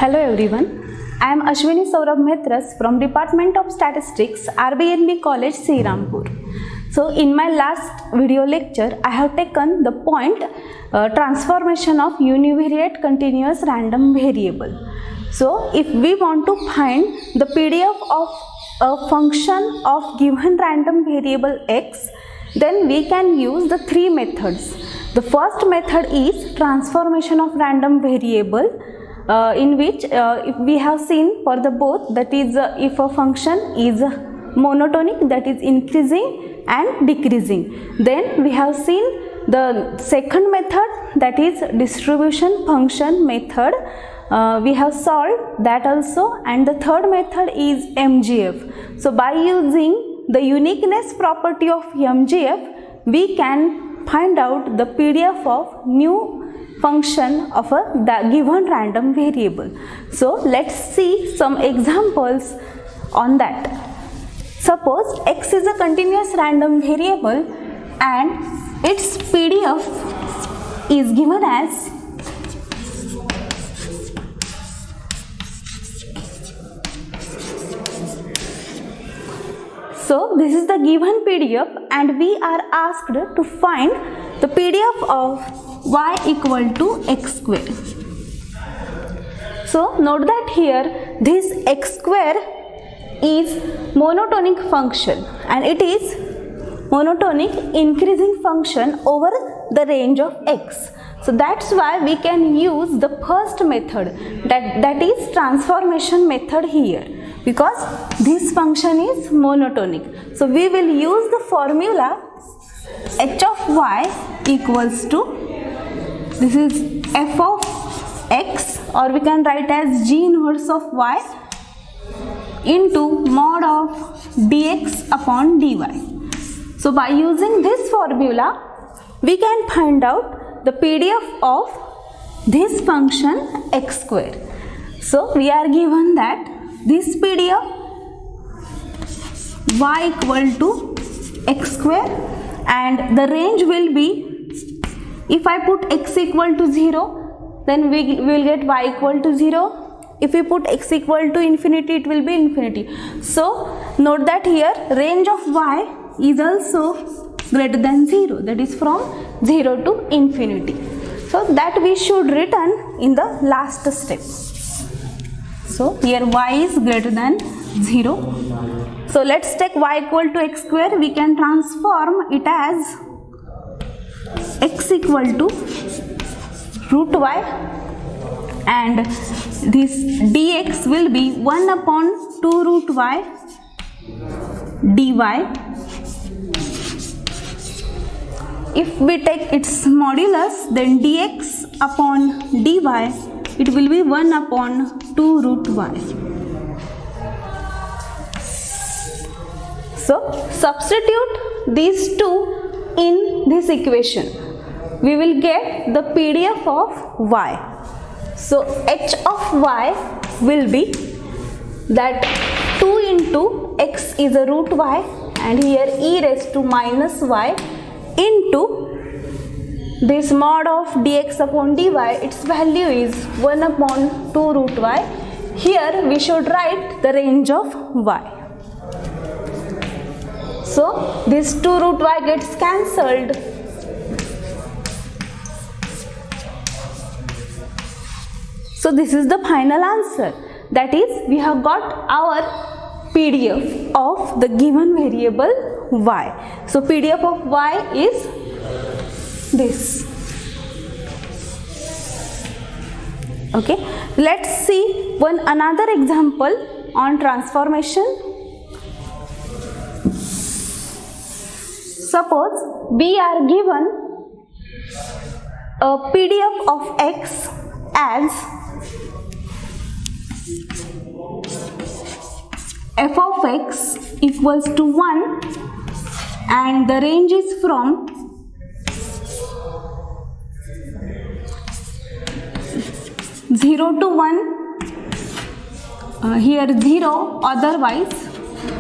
Hello everyone, I am Ashwini Saurabh Mehras from Department of Statistics, RBNB College, Srirampur. So in my last video lecture, I have taken the point transformation of univariate continuous random variable. So if we want to find the PDF of a function of given random variable x, then we can use the three methods. The first method is transformation of random variable, in which if we have seen for the both, that is if a function is monotonic, that is increasing and decreasing. Then we have seen the second method, that is distribution function method. We have solved that also, and the third method is MGF. So by using the uniqueness property of MGF, we can find out the PDF of new function of a given random variable. So let's see some examples on that. Suppose x is a continuous random variable and its PDF is given as So this is the given PDF and we are asked to find the PDF of y equal to x square. So note that here this x square is monotonic function and it is monotonic increasing function over the range of x. So that's why we can use the first method, that is transformation method here, because this function is monotonic. So we will use the formula h of y equals to, this is f of x, or we can write as g inverse of y into mod of dx upon dy. So by using this formula, we can find out the PDF of this function x square. So we are given that this PDF y equal to x square, and the range will be, if I put x equal to 0, then we will get y equal to 0. If we put x equal to infinity, it will be infinity. So note that here range of y is also greater than 0, that is from 0 to infinity. So that we should return in the last step. So here y is greater than 0. So let's take y equal to x square. We can transform it as x equal to root y, and this dx will be 1 upon 2 root y dy. If we take its modulus, then dx upon dy, it will be 1 upon 2 root y. So substitute these two in this equation. We will get the PDF of y. So h of y will be that 2 into x is a root y, and here e raised to minus y into this mod of dx upon dy, its value is 1 upon 2 root y. Here we should write the range of y. So this 2 root y gets cancelled. So this is the final answer. That is, we have got our PDF of the given variable y. So PDF of y is this. Okay, let's see another example on transformation. Suppose we are given a PDF of x as f of x equals to 1, and the range is from 0 to 1, here 0 otherwise.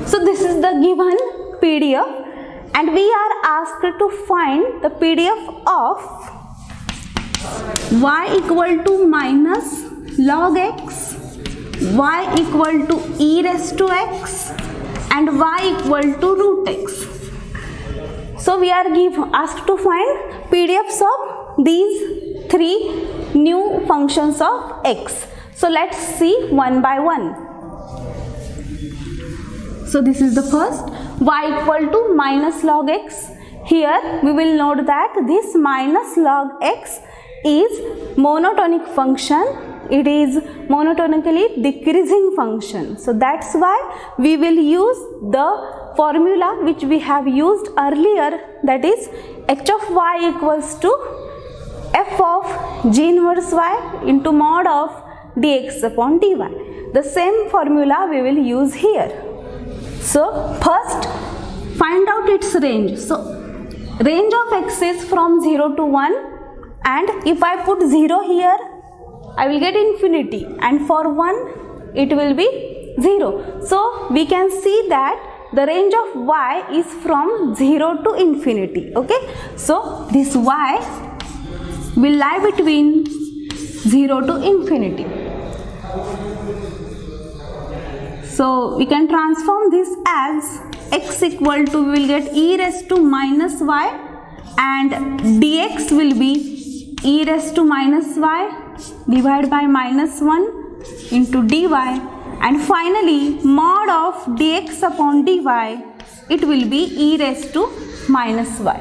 So this is the given PDF, and we are asked to find the PDF of y equal to minus log x, y equal to e raised to x, and y equal to root x. So we are asked to find PDFs of these three new functions of x. So let's see one by one. So this is the first, y equal to minus log x. Here we will note that this minus log x is monotonic function. It is monotonically decreasing function. So that's why we will use the formula which we have used earlier, that is h of y equals to f of g inverse y into mod of dx upon dy. The same formula we will use here. So first find out its range. So range of x is from 0 to 1, and if I put 0 here, I will get infinity, and for 1 it will be 0. So we can see that the range of y is from 0 to infinity. Okay, so this y will lie between 0 to infinity. So we can transform this as x equal to, we will get e raised to minus y, and dx will be e raised to minus y divided by minus 1 into dy, and finally mod of dx upon dy, it will be e raised to minus y.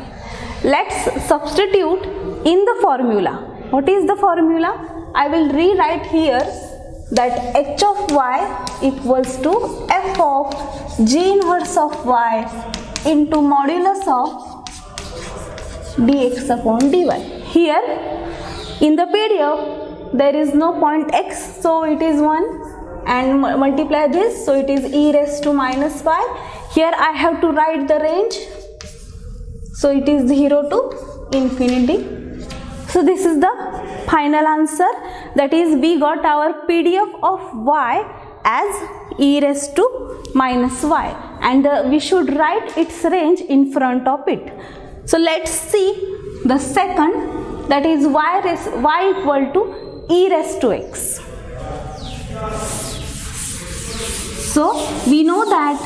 Let's substitute in the formula. What is the formula? I will rewrite here that h of y equals to f of g inverse of y into modulus of dx upon dy. Here in the PDF there is no point x, so it is 1, and multiply this, so it is e raised to minus y. Here I have to write the range, so it is 0 to infinity. So this is the final answer, that is we got our PDF of y as e raised to minus y, and we should write its range in front of it. So let's see the second, that is y equal to e raised to x. So we know that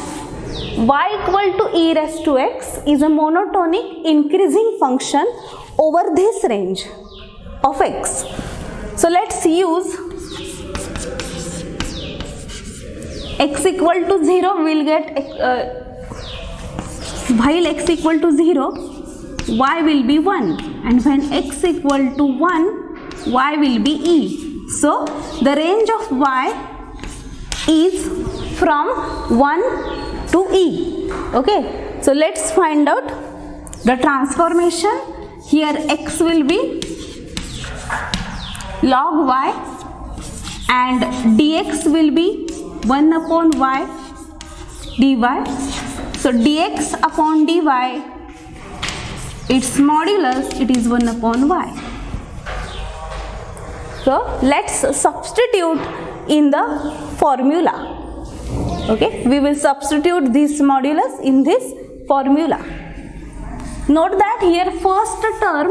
y equal to e raised to x is a monotonic increasing function over this range of x. So let's use x equal to 0, we will get while x equal to 0, y will be 1, and when x equal to 1, y will be e. So the range of y is from 1 to e. Okay, so let's find out the transformation. Here x will be log y, and dx will be 1 upon y dy. So dx upon dy, its modulus, it is 1 upon y. So let's substitute in the formula. Okay, we will substitute this modulus in this formula. Note that here first term,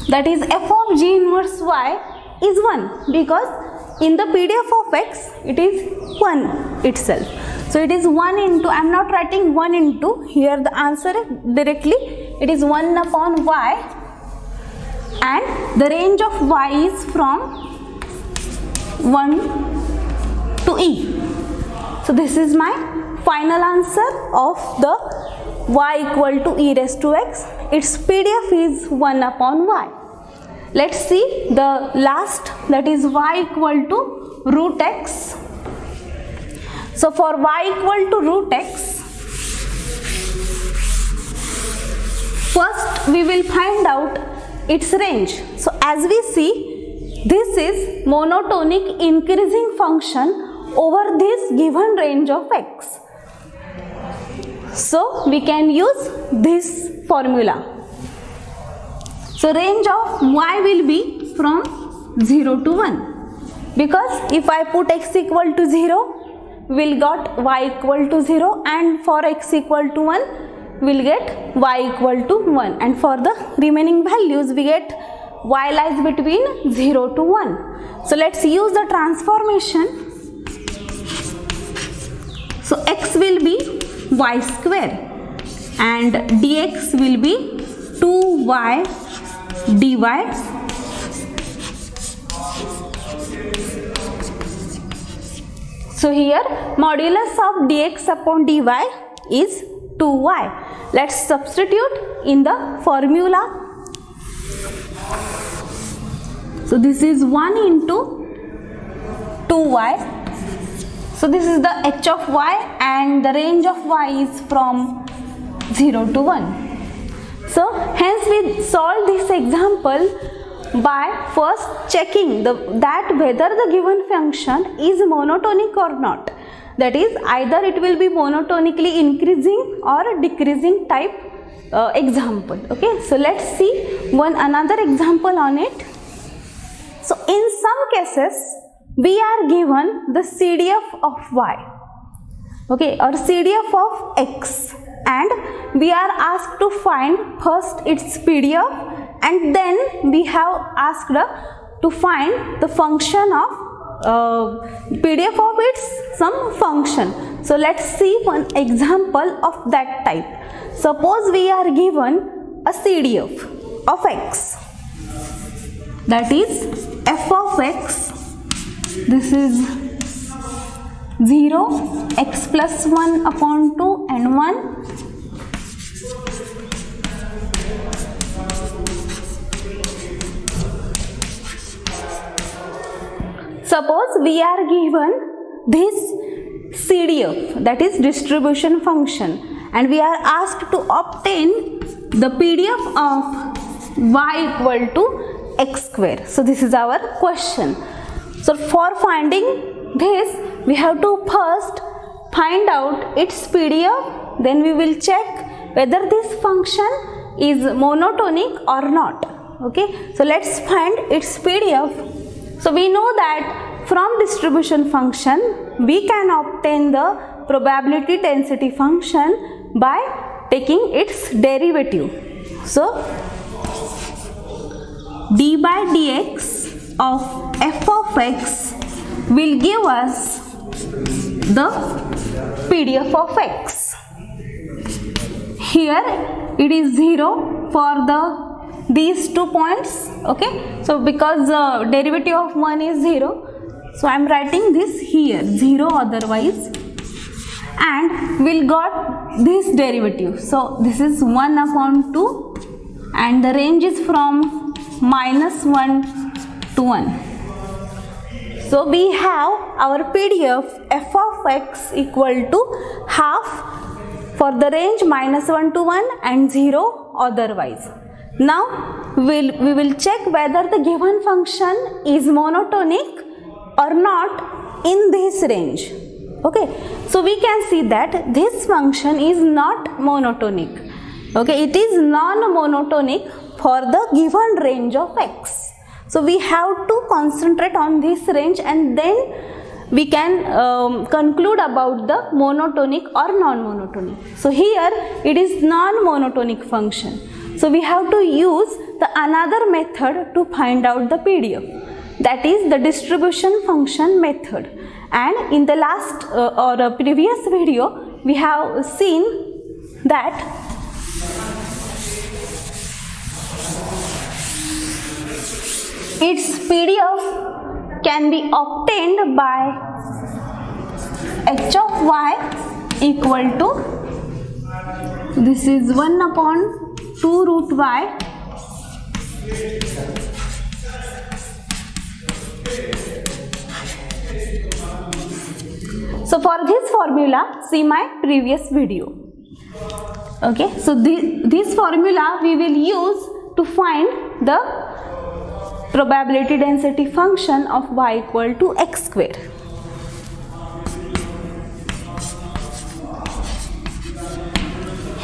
that is f of g inverse y, is 1, because in the PDF of x it is 1 itself. So it is 1 into, I am not writing 1 into, here the answer directly, it is 1 upon y, and the range of y is from 1 to e. So this is my final answer of the y equal to e raised to x. Its PDF is 1 upon y. Let's see the last, that is y equal to root x. So for y equal to root x, first we will find out its range. So as we see, this is monotonic increasing function over this given range of x. So we can use this formula. So range of y will be from 0 to 1, because if I put x equal to 0, we will got y equal to 0, and for x equal to 1, we will get y equal to 1, and for the remaining values we get y lies between 0 to 1. So let's use the transformation. So x will be y square and dx will be 2y dy. So here modulus of dx upon dy is 2y. Let's substitute in the formula. So this is 1 into 2y. So this is the h of y and the range of y is from 0 to 1. So hence we solve this example by first checking that whether the given function is monotonic or not. That is, either it will be monotonically increasing or decreasing type example. Okay, so let's see another example on it. So in some cases we are given the CDF of y, okay, or CDF of x, and we are asked to find first its PDF, and then we have asked to find the function of PDF of its some function. So let's see one example of that type. Suppose we are given a CDF of x, that is f of x. This is 0, x plus 1 upon 2 and 1. Suppose we are given this CDF, that is distribution function, and we are asked to obtain the PDF of y equal to x square. So this is our question. So for finding this, we have to first find out its PDF, then we will check whether this function is monotonic or not. Okay, so let's find its PDF. So we know that from distribution function we can obtain the probability density function by taking its derivative. So d by dx of f of x will give us the PDF of x. Here it is 0 for these 2 points. Okay, so because the derivative of 1 is 0, so I am writing this here 0 otherwise, and we'll got this derivative. So this is 1 upon 2 and the range is from -1 to 1. So we have our PDF f of x equal to half for the range -1 to 1 and 0 otherwise. Now we will check whether the given function is monotonic or not in this range. Okay, so we can see that this function is not monotonic. Okay, it is non-monotonic for the given range of x. So we have to concentrate on this range and then we can conclude about the monotonic or non-monotonic. So here it is non-monotonic function. So we have to use the another method to find out the PDF, that is the distribution function method. And in the last or previous video we have seen that its PDF can be obtained by h of y equal to, this is 1 upon 2 root y So for this formula, see my previous video. Okay, so this formula we will use to find the probability density function of y equal to x square.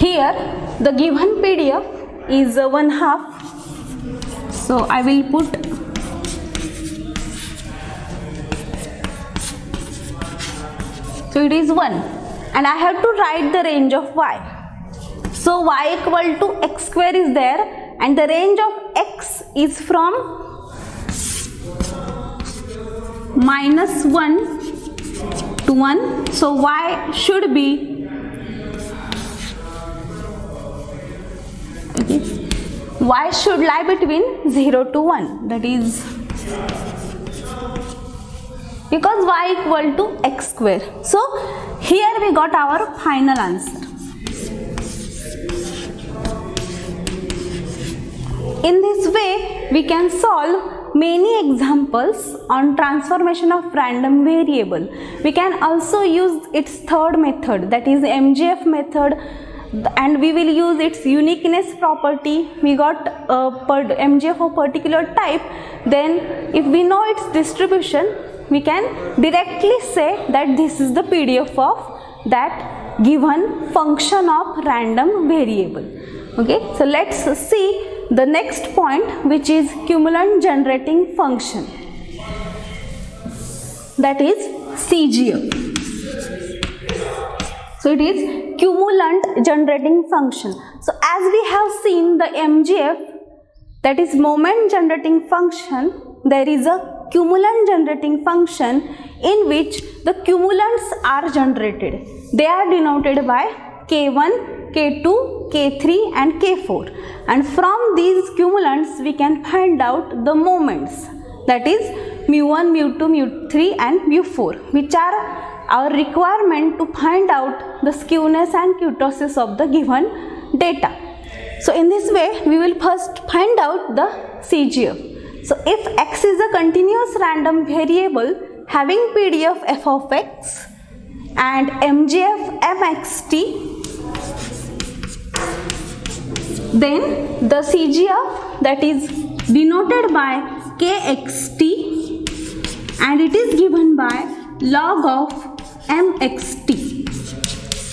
Here the given PDF is 1/2, so I will put so it is 1 and I have to write the range of y. So y equal to x square is there and the range of x is from -1 to 1. So y should be y should lie between 0 to 1, that is because y equal to x square. So here we got our final answer. In this way we can solve many examples on transformation of random variable. We can also use its third method, that is MGF method, and we will use its uniqueness property. We got MGF of particular type, then if we know its distribution, we can directly say that this is the PDF of that given function of random variable. Okay, so let's see the next point, which is cumulant generating function, that is CGF. So it is cumulant generating function. So as we have seen the MGF, that is moment generating function, there is a cumulant generating function in which the cumulants are generated. They are denoted by K1, K2, K3 and K4, and from these cumulants we can find out the moments, that is mu1, mu2, mu3 and mu4, which are our requirement to find out the skewness and kurtosis of the given data. So in this way we will first find out the CGF. So if x is a continuous random variable having PDF f of x and MGF mxt, then the CGF, that is denoted by kxt, and it is given by log of mxt.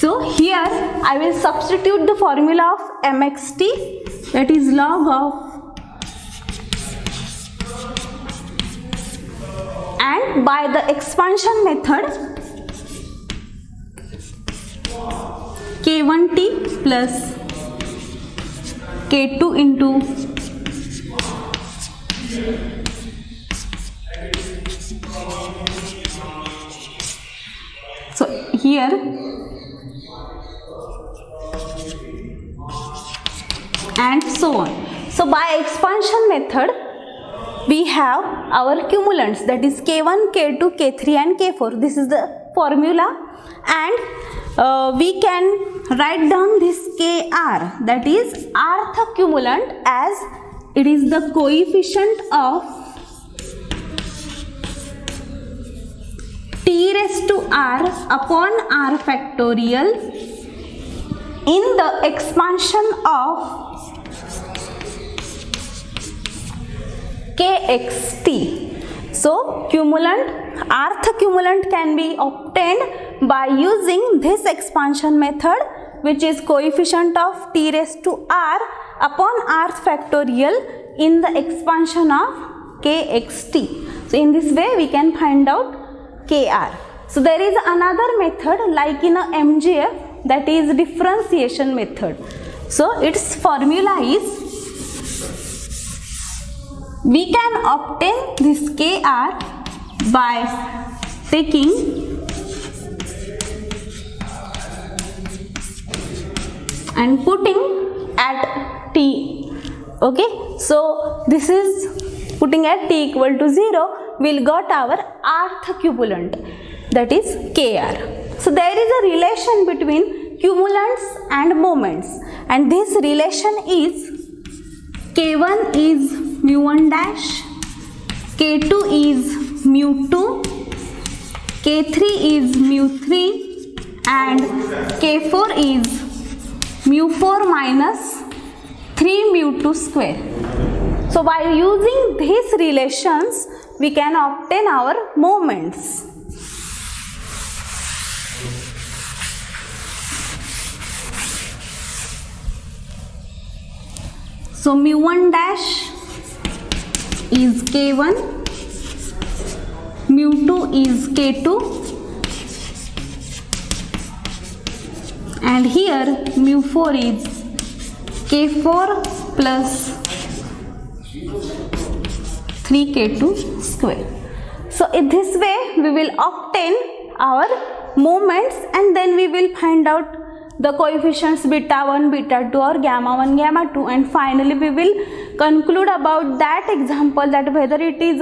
So here I will substitute the formula of mxt, that is log of, and by the expansion method k1t plus k2 into so here and so on. So by expansion method we have our cumulants, that is K1, K2, K3 and K4. This is the formula, and we can write down this Kr, that is rth cumulant, as it is the coefficient of t raised to r upon r factorial in the expansion of kxt. So cumulant, rth cumulant can be obtained by using this expansion method, which is coefficient of t raised to r upon r factorial in the expansion of kxt. So in this way we can find out Kr. So there is another method like in a MGF, that is differentiation method. So its formula is, we can obtain this Kr by taking and putting at t. Okay, so this is putting at t equal to 0, we'll got our rth cumulant, that is Kr. So there is a relation between cumulants and moments, and this relation is K1 is mu1 dash, K2 is mu2, K3 is mu3 and K4 is mu4 minus 3 mu2 square. So by using these relations we can obtain our moments. So mu1 dash is K1, mu2 is K2 and here mu4 is k4 plus 3k2 square. So in this way we will obtain our moments, and then we will find out the coefficients beta 1, beta 2 or gamma 1, gamma 2, and finally we will conclude about that example, that whether it is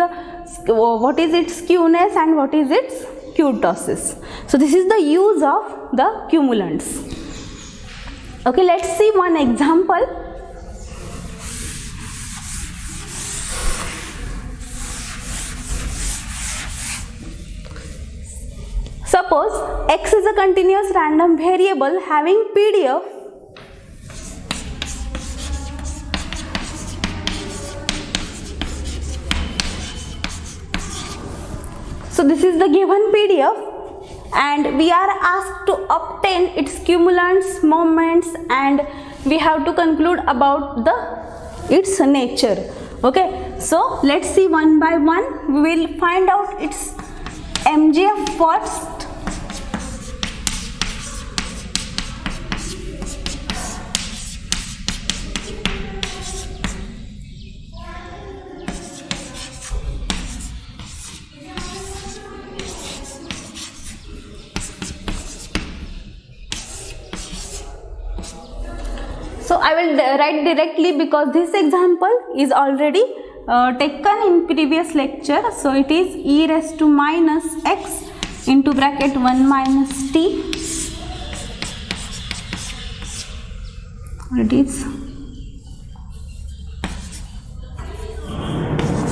what is its skewness and what is its kurtosis. So this is the use of the cumulants. Okay, let's see one example. Suppose x is a continuous random variable having PDF so this is the given PDF, and we are asked to obtain its cumulants, moments, and we have to conclude about its nature. Okay, so let's see one by one. We will find out its MGF first. So I will write directly because this example is already taken in previous lecture. So it is e raised to minus x into bracket 1 minus t. It is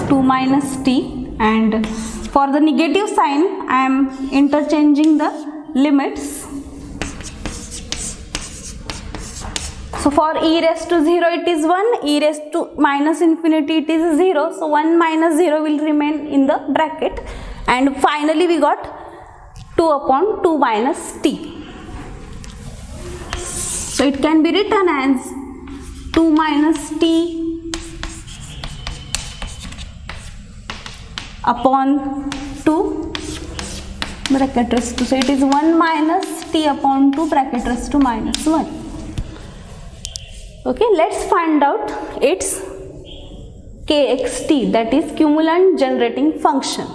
2 minus t, and for the negative sign I am interchanging the limits. So for e raised to 0 it is 1, e raised to minus infinity it is 0, so 1 minus 0 will remain in the bracket, and finally we got 2 upon 2 minus t. So it can be written as 2 minus t upon 2 bracket raised to, so it is 1 minus t upon 2 bracket raised to minus 1. Okay, let's find out its kxt, that is cumulant generating function.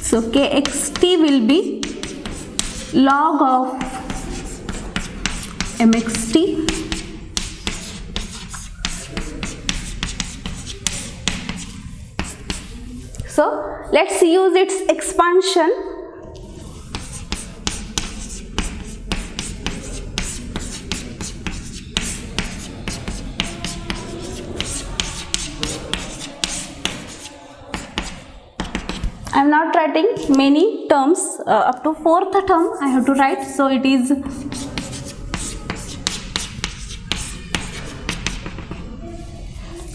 So kxt will be log of mxt So let's use its expansion. I am not writing many terms, up to 4th term I have to write, so it is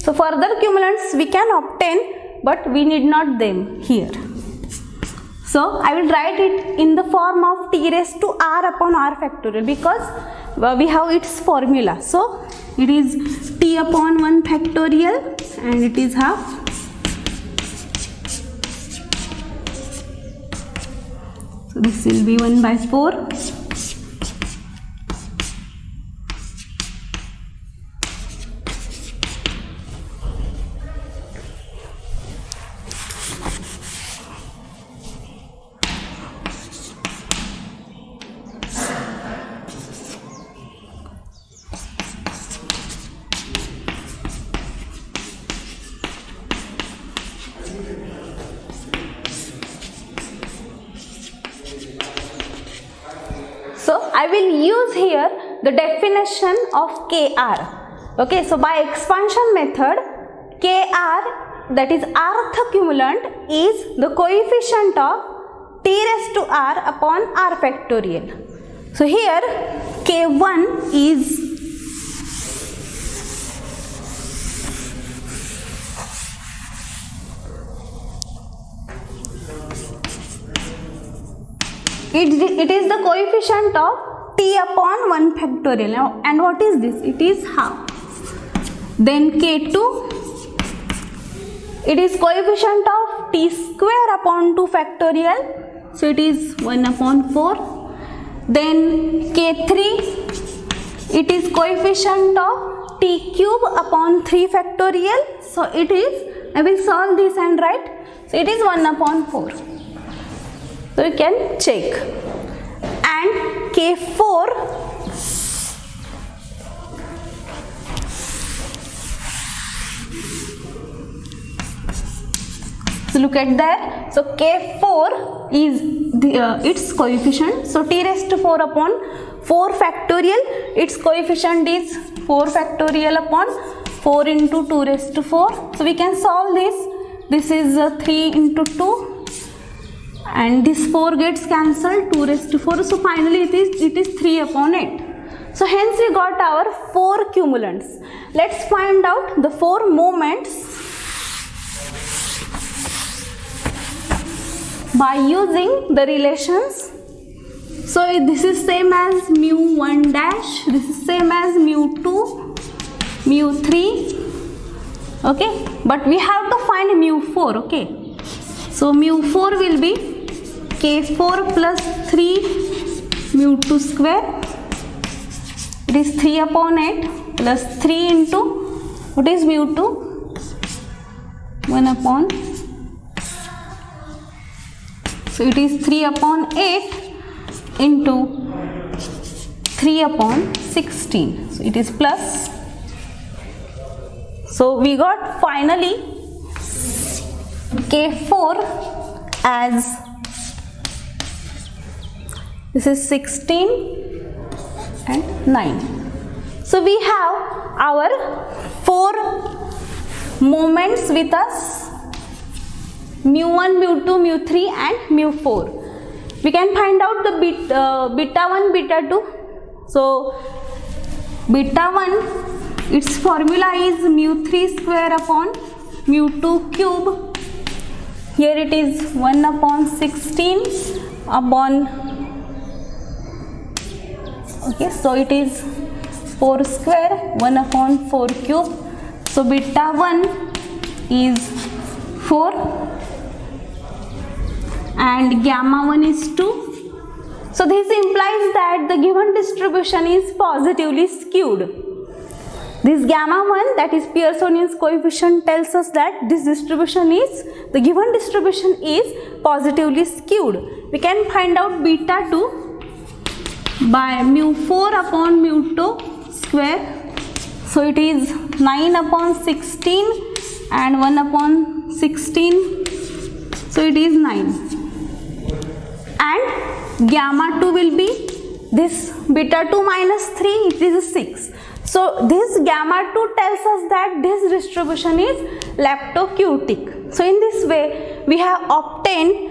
so further cumulants we can obtain, but we need not them here. So I will write it in the form of t raised to r upon r factorial, because we have its formula. So it is t upon 1 factorial and it is half. So this will be 1 by 4. So I will use here the definition of Kr. Okay, so by expansion method, Kr, that is rth cumulant, is the coefficient of t raised to r upon r factorial. So here K1 is it is the coefficient of t upon 1 factorial. Now, and what is this? It is half. Then K2 it is coefficient of t square upon 2 factorial, so it is 1 upon 4. Then K3, it is coefficient of t cube upon 3 factorial, so it is, I will solve this and write, so it is 1 upon 4. So you can check. And K4, so look at there, so K4 is its coefficient, so t raised to 4 upon 4 factorial, its coefficient is 4 factorial upon 4 into 2 raised to 4. So we can solve this is 3 into 2 and this 4 gets cancelled, 2 raised to 4, so finally it is 3 upon 8. So hence we got our 4 cumulants. Let's find out the 4 moments by using the relations. So this is same as mu 1 dash, this is same as mu 2, mu 3, okay, but we have to find mu 4, okay. So mu 4 will be K4 plus 3 mu 2 square, it is 3 upon 8 plus 3 into, what is mu 2? 1 upon, so it is 3 upon 8 into 3 upon 16, so it is plus. So we got finally K4 as, this is 16 and 9. So we have our 4 moments with us, mu 1, mu 2, mu 3 and mu 4. We can find out the beta 1, beta 2. So beta 1, its formula is mu 3 square upon mu 2 cube. Here it is 1 upon 16 upon, okay, so it is 4 square, 1 upon 4 cube. So beta 1 is 4 and gamma 1 is 2. So this implies that the given distribution is positively skewed. This gamma 1, that is Pearsonian's coefficient, tells us that this distribution is, the given distribution is positively skewed. We can find out beta 2 by mu 4 upon mu 2 square. So it is 9 upon 16 and 1 upon 16. So it is 9. And gamma 2 will be this beta 2 minus 3, it is 6. So this gamma 2 tells us that this distribution is leptocutic. So in this way we have obtained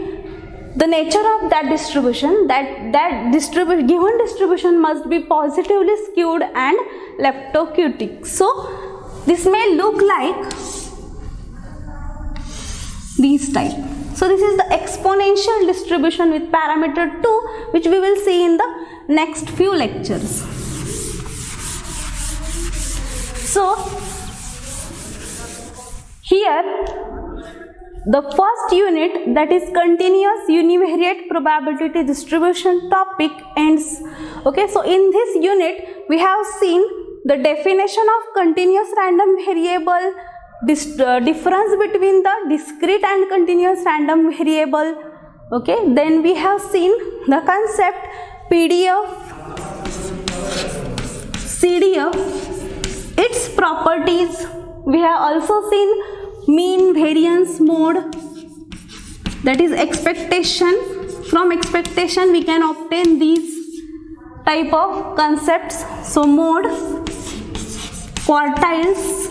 the nature of that distribution, that given distribution must be positively skewed and leptocutic. So this may look like this type. So this is the exponential distribution with parameter 2, which we will see in the next few lectures. So here the first unit, that is continuous univariate probability distribution topic, ends. Okay, so in this unit we have seen the definition of continuous random variable, difference between the discrete and continuous random variable. Okay, then we have seen the concept PDF, CDF, its properties. We have also seen mean, variance, mode, that is expectation. From expectation we can obtain these type of concepts. So mode, quartiles,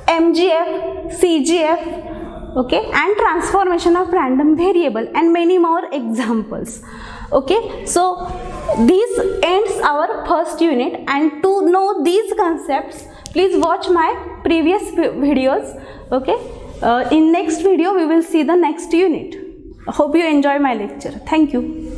MGF, CGF, okay, and transformation of random variable, and many more examples. Okay, so this ends our first unit, and to know these concepts please watch my previous videos. Okay, in next video we will see the next unit. Hope you enjoy my lecture. Thank you.